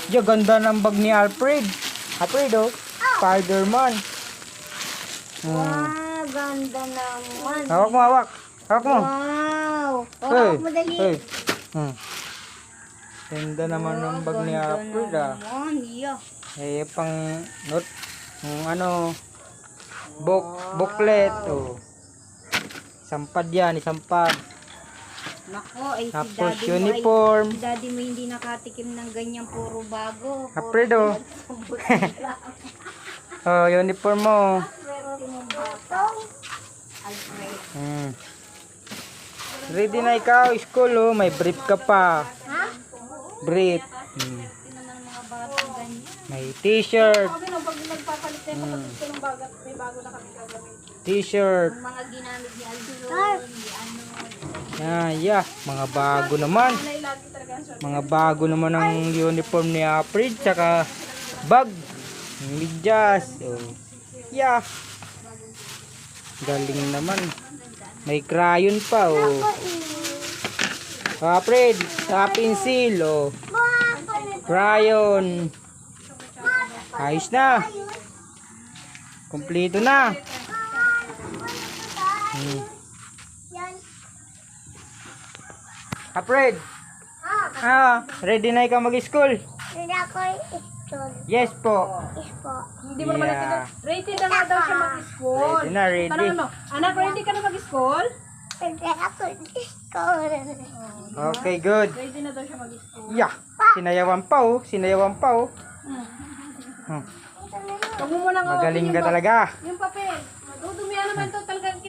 Diyan, ganda ng bag ni Alfred. Alfred, oh. Spider-Man. Wow, ganda naman. Hawak mo, hawak. Hawak mo. Wow. Oh, Hey, hawak mo dali. hey. Ganda naman ng bag ni Alfred, ah. Naman, yeah. Eh, pang note. Ano, booklet, oh. Sampad yan, isampad. Nako, ay Tapos si daddy uniform. mo, si daddy mo hindi nakatikim ng ganyan puro bago. Alfred, oh. Oh, uniform mo. Alfred. Ready na ikaw, school, oh. May brief ka pa. Ha? Brief. Ito naman mga bago ganyan. May t-shirt. Pag nagpapalit tayo kapatid ko ng bagat, may bago na kami gagawin. T-shirt. Yung mga ginamit ni Aldron, ni ano. Yeah. Mga bago naman. Lagi talaga ang swerte. Mga bago naman ang uniform ni Alfred. Tsaka bag. Medyas. Oh. Yeah. Galing naman. May crayon pa, oh. Alfred, sa pencil, oh. Crayon. Ayos na. Kompleto na. Alfred. Ready na ikaw mag-school? Hindi ako ito. Yes po. Hindi mo naman natin. Ready na nga daw siya mag-school. Ready na, ready. Tanong mo, anak, ready ka na mag-school? Hindi ako ito. Okay, good. Ready na daw siya mag-school. Yeah. Sinayawan pa, oh. Sinayawan pa, oh. Huwag mo muna nga Magaling open ka yung talaga. Yung papel. Dudumihan naman to talaga.